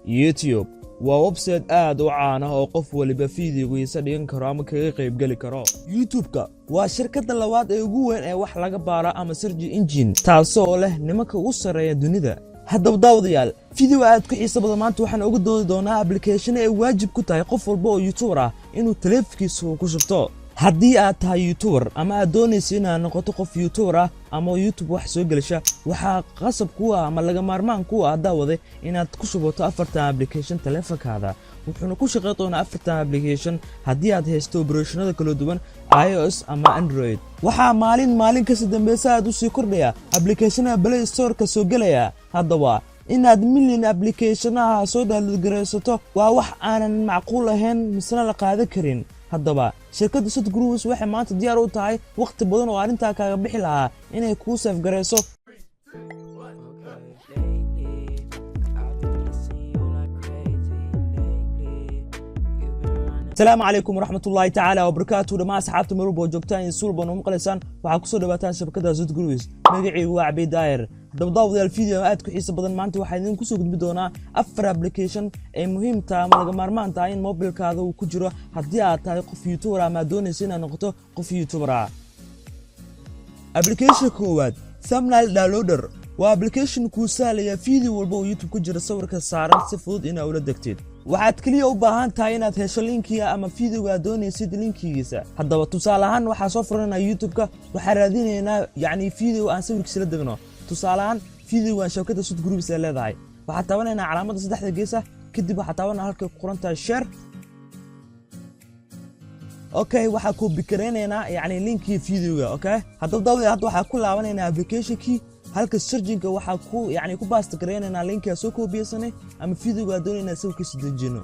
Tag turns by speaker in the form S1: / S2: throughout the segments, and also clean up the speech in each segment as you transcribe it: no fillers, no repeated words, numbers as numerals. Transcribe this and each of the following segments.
S1: YouTube waa website aad u caan ah oo qof waliba fiidiyogiisa dhigan karo ama kaga qayb gali karo. YouTube-ka waa shirkadda labaad ee ugu weyn ee wax laga baaro ama search engine taasoo leh nimanka ugu sareeya dunida. Haddaba daawadayaal, video aad ku xiiso badan maanta waxaan uga doodi doonaa application ay waajib ku tahay qof walba oo YouTuber ah inuu taleefankiisa ku shubto. haddii aad tahay YouTuber ama aad doonayso inaad noqoto qof YouTuber ah ama YouTube wax soo gelisha, waxaa qasab ku ah ama laga maarmaan ku ah daawade inaad ku shubato afartan application taleefankaada. wuxuuna ku shaqeyn doonaa afartan application haddii aad haysto operationada kala duwan iOS ama Android. waxaa maalin ka dambaysa aad u sii kordhaya applicationada Play Store ka soo gelaya. haddaba inaad million applicationaha soo download waa wax aanan macquul ahayn misna la qaadan karin. haddaba shirkadda Sot Groups waxay maanta diyaar u tahay waqti badan oo arinta kaaga bixi lahaa inay kuu saf gareyso. السلام عليكم ورحمة الله تعالى وبركاته. لما أصحابتم مربو جوكتان يسولبون ومقلسان waxaa ku soo dhawaataan shabakada Sot Groups. magacaygu waa Cabdi Daayir. dabdaawada video aad ku xiiso badan maanta waxaan idin ku soo gudbi doonaa afar application ee muhiim tahay ama laga maarmaan tahay in mobilkaada uu ku jiro haddii aad tahay qof YouTuber ama doonayso inaad noqoto qof YouTuber ah. application koowaad thumbnail downloader waa application kuu sahlaya video walba oo YouTube ku jira sawirka saaran si fudud inaad ula degtid. waxaad kaliya u baahan tahay inaad hesho linkiga ama videoga aad doonaysid linkigiisa. haddaba tusaale ahaan waxaa soo furanaa YouTube-ka, waxaan raadinaynaa video aan sawirkiisa la degno. tusaale ahaan videogan shabakada Sot Groups ee leedahay. waxaad taabanaynaa calaamadda saddexda gees ah, kadib waxaad taabanaa halka ku qoran tahay share. okay, waxaa copy gareynaynaa linkii videoga. okay, haddaba daawada hadda waxaa ku laabanaynaa application-kii halka searching-ka waxaa ku paste gareynaynaa linkiga soo koobiyeysanay ama videoga doonaynaa sawirkiisa dejino.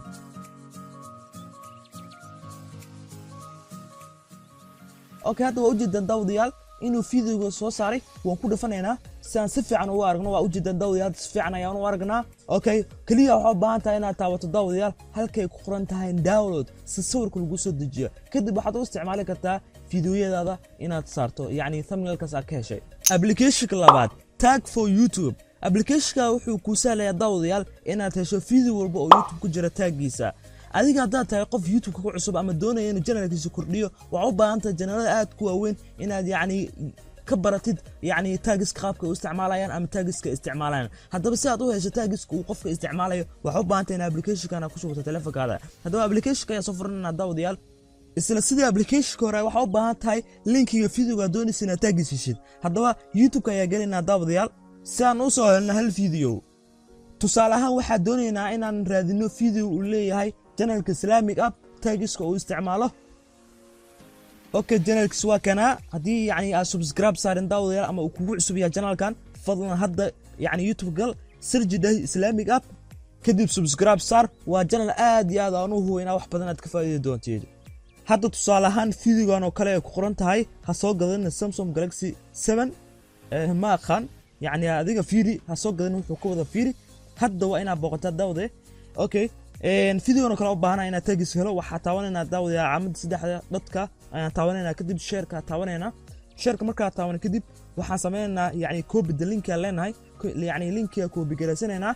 S1: okay, hadda waa ujeedaan daawadayaal inuu videoga soo saaray. waan ku dhafanaynaa si aan si fiican ugu aragno. waa ujeedaan daawadayaal si fiican ayaan u aragnaa. okay, kaliya waxaa u baahan tahay inaad taabato daawadayaal halkay ku qoran tahay download si sawirka lagu soo dejiyo. kadib waxaad u isticmaali kartaa videoyadaada inaad saarto thumbnailkaas aad ka heshay. application-ka labaad tag for YouTube. application-ka wuxuu kuu sahlayaa daawadayaal inaad hesho video walba oo YouTube ku jira taggiisa. adiga haddaad tahay qof YouTube-ka ku cusub ama doonaya inuu channelkiisa kordhiyo, waxaa u baahan tahay channelada aad ku waaweyn inaad ka baratid taggiska qaabka u isticmaalayaan ama taggiska isticmaalayaan. haddaba si aad u hesho taggiska uu qofka isticmaalayo, waxaa u baahan tahay in application-kana ku shubato taleefankaada. haddaba application-ka ayaa soo furanayna daawadayaal. isla sidii application-ka hore waxaa u baahan tahay linkiga videoga doonaysa inaad taggiisa heshid. haddaba YouTube-ka ayaa gelaynaa daawadayaal si aan u soo helno hal video. tusaale ahaan waxaan doonaynaa inaan raadino video uu leeyahay channelka Islamic app taggiska uu isticmaalo. okay, channelkiisa waa kana. haddii aad subscribe saarin daawadayaal ama uu kugu cusub yahay channelkan, fadlan hadda YouTube gal search Islamic app kadib subscribe saar. waa channel aad iyo aad aan u huweyna wax badan aad ka faa'iidi doonteed. hadda tusaale ahaan videogan oo kale ay ku qoran tahay ha soo gadan Samsung Galaxy 7 ma aqaan adiga fiiri ha soo gadan wuxuu ka wada fiiri. hadda waa inaad booqataa daawade. okay, videogan oo kale u baahanaa inaad taggiisa helo. waxaa taabanaynaa daawadayaal calaamadda saddexda dadka ayaan taabanaynaa, kadib share-ka taabanaynaa. share-ka markaa taaban kadib waxaan sameynaynaa copy the link aan leenahay linkiga copy gareysanaynaa.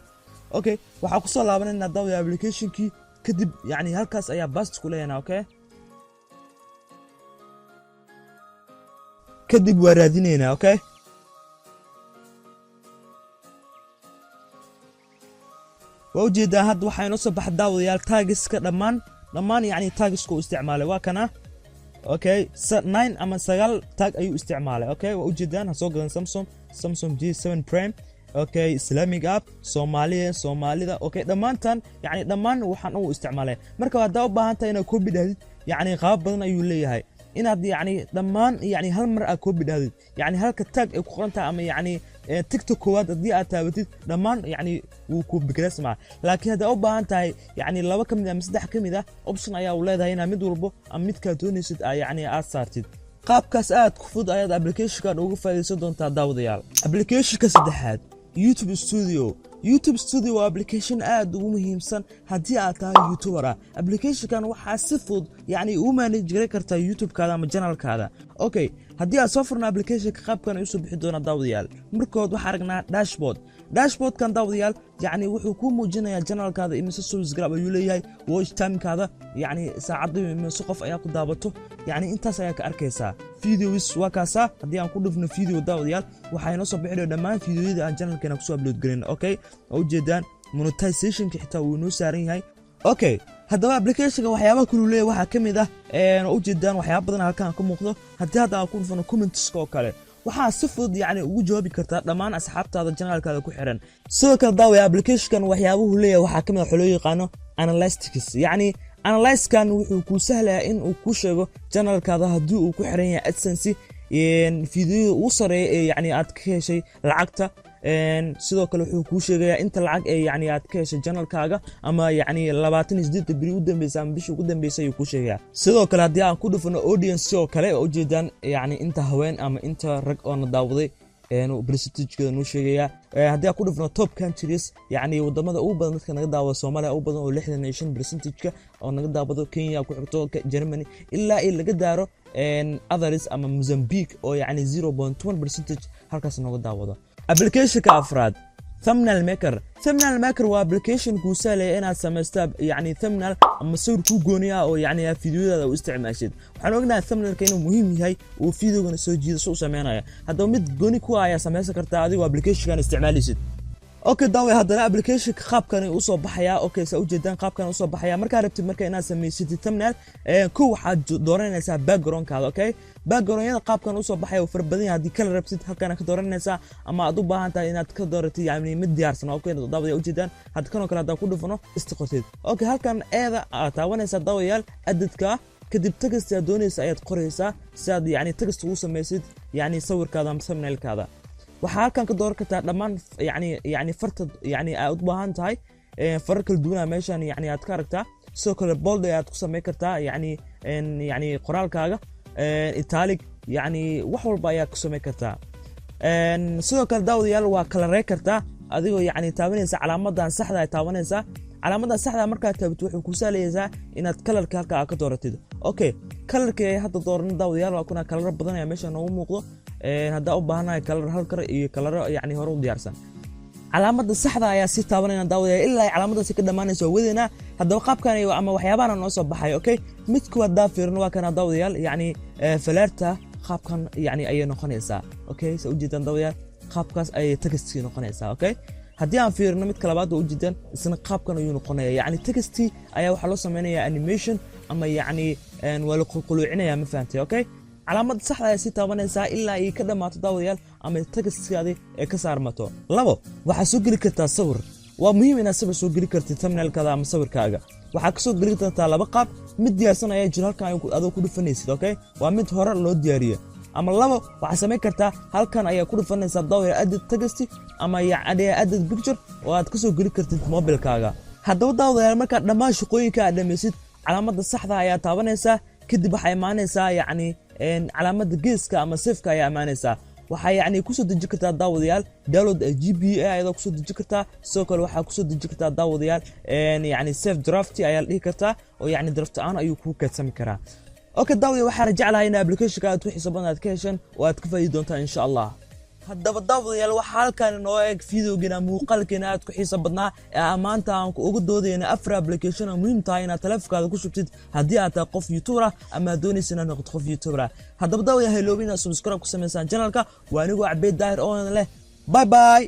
S1: okay, waxaa ku soo laabanaynaa daawadayaal application-kii kadib halkaas ayaa paste ku leeyahay. okay, kadib waa raadinaynaa. okay, waa ujeedaa hadda waxaa inoo soo baxa daawadayaal taggiska dhammaan taggiska uu isticmaalay waa kana. okay, 9 ama 9 tag ayuu isticmaalay. okay, waa ujeedaan ha soo gadan Samsung J7 Prime. okay, Islamic app Soomaalida. okay, dhammaantan dhammaan waxaan uu isticmaalay. marka haddaa u baahan tahay inaad copy dhahdid qaab badan ayuu leeyahay inaad dhammaan hal mar aad copy dhahdid halka tag ay ku qoran tahay ama TikTok koowaad haddii aad taabatid dhammaan wuu copy gareysmaa. laakiin haddaa u baahan tahay laba ka mid ama saddex ka mid ah option ayaa u leedahay inaad mid walbo ama midkaad doonaysid aad saartid. qaabkaas aad ku fudud ayaad application-kan uga faa'iideysan doontaa daawadayaal. application-ka saddexaad YouTube Studio. YouTube Studio waa application aad ugu muhiimsan haddii aad tahay YouTuber ah. application-kan waxaa si fudud u manage gareyn kartaa YouTube-kaada ama channel-kaada. okay, haddii aad soo furno application-ka qaabkan ayuu soo bixi doonaa daawadayaal. markood waxaan aragnaa dashboard kan daawadayaal yani wuxuu ku muujinayaa channelkaada imise subscribe ayuu leeyahay watch time-kaada yani saacadii imise qof ayaa ku daabato yani intaas ayaa ka arkaysaa videos waa kaasa haddii aan ku dhufno video daawadayaal waxaa inoo soo bixinayo dhammaan videoyada aan channelkeena kusoo upload garin okay oo ujeedaan monetization-ka xitaa wuu inoo saaran yahay okay haddaba application-ka waxyaabaha kulu leeyahay waxaa ka mid ah oo ujeedaan waxyaaba badan halkan ka muuqdo haddii hadda aan ku dhufano comments-ka oo kale waxaa si fudud yani ugu jawaabi kartaa dhammaan asxaabtaada channelkaada ku xiran sidoo kale daawaya application-kan waxyaabuhu leeyahay waxaa ka mid ah loo yaqaano analytics yani analyze-kan wuxuu kuu sahlayaa in uu ku sheego channelkaada haddii uu ku xiran yahay AdSense fiidiyoda ugu sareeya ee yani aad ka heshay lacagta sidoo kale wuxuu kuu sheegayaa inta lacag ee yani aad ka heshay channelkaaga ama yani 28 biri u dambeysay ama bishii ugu dambeysay ayuu kuu sheegayaa sidoo kale haddii aan ku dhufano audience oo kale oo ujeedaan yani inta haween ama inta rag oo na daawaday percentage-keeda noo sheegayaa haddii aan ku dhufno top countries yani wadamada ugu badan dadka naga daawada Soomaaliya ugu badan oo 65% oo naga daawado Kenya ku xigto Germany ilaa ay laga daaro others ama Mozambique oo yani 0.1% halkaas naga daawado application-ka afraad thumbnail maker waa application kuu sahlaya inaad samaysto yani thumbnail ama sawir kuu gooniya oo yani fiidiyodaada u isticmaashid waxaan ognahay thumbnailka inuu muhiim yahay oo fiidiyogana soo jiidasho u sameynaya haddaba mid gooni ku ayaa samaysan kartaa adigoo application-kan isticmaalaysid okay daaway haddana application-ka qaabkan uu soo baxaya okay sa ujeedaan qaabkan uu soo baxaya markaa rabtid marka inaad samaysid thumbnail ku waxaad dooranaysaa background-kaada okay background-yada qaabkan uu soo baxaya oo farbadan haddii kala rabtid halkan ka dooranaysaa ama aad u baahan tahay inaad ka dooratid yani mid diyaarsan okay daaway ujeedaan hadda kan oo kale hadda ku dhufano istiqortid okay halkan eeda aad taawanaysaa daawayaal adadka kadib text aad doonaysaa ayaad qoraysaa si aad yani text ugu samaysid yani sawirkaada ama thumbnail-kaada waxaa halkan ka dooran kartaa dhammaan yani farta yani aad u baahan tahay farar kala duwan meeshan yani aad ka aragtaa sidoo kale bold aad ku sameyn kartaa yani qoraalkaaga italic yani wax walba ayaa ku sameyn kartaa sidoo kale daawadayaal waa kala reey kartaa adigoo yani taabanaysa calaamadan saxda ay taabanaysa calaamadan saxda markaa taabato wuxuu ku saalaysaa inaad kalarka halka aad ka dooratid okay kalarka ay hadda dooran daawadayaal waa kuna kalar badan ayaa meesha noogu muuqdo hadda u baahanahay kalar halkar iyo kalar yani hore u diyaarsan calaamada saxda ayaa si taabanayna daawadayaal ilaa calaamadaasi ka dhamaanayso wadeena haddaba qaabkan ama waxyaabaha noo soo baxay okay mid kuwa daafiirna waa kana daawadayaal yani falaarta qaabkan yani ayay noqonaysaa okay sa ujeedaan daawadayaal qaabkaas ayay text noqonaysaa okay haddii aan fiirino mid kalabaad oo ujeedaan isna qaabkan ayuu noqonaya yani text ayaa waxa loo sameeyaa animation ama yani waa la qulquluucinaya ma fahantay okay calaamad saxda ah si taabanaysaa ilaa ay ka dhamaato daawadayaal ama text-kaadi ee ka saarmato labo waxa soo gali kartaa sawir waa muhiim inaad sawir soo gali kartid thumbnail-kaada ama sawirkaaga waxa ka soo gali kartaa laba qaab mid diyaarsan ayaa jira halkan adoo ku dhufanaysid okay waa mid hore loo diyaariyo ama labo waxa sameyn kartaa halkan ayaa ku dhufanaysaa daawadayaal edit text ama yani edit picture oo aad ka soo gali kartid mobilkaaga haddaba daawadayaal marka dhammaan shaqooyinka aad dhamaysid calaamada saxda ayaa taabanaysaa kadib waxay imaanaysaa yani calaamada geeska ama safeka ayaa imaanaysaa waxaa yani kusoo deji kartaa daawadayaal download GPA ayadoo kusoo deji kartaa sidoo kale waxaa kusoo deji kartaa daawadayaal yani save draft ayaa la dhihi kartaa oo yani draft aan ayuu kuu kaadsami karaa okay daawadayaal waxaan rajaclahay in application-ka aad ku xisaabtan aad ka heshaan oo aad ka faa'iidi doontaan insha Allah haddaba daawadayaal waxa halkan noo eeg fiidiyogeena muuqaalkeena aad ku xiiso badnaa ee maanta aan ugu doodayna afar application oo muhiim tahay inaad taleefankaada ku shubtid haddii aad tahay qof YouTuber ama doonaysid inaad noqoto qof YouTuber haddaba daawadayaal hello inaad subscribe ku sameysaan channelka waa anigu Cabdi Daahir oo leh bye bye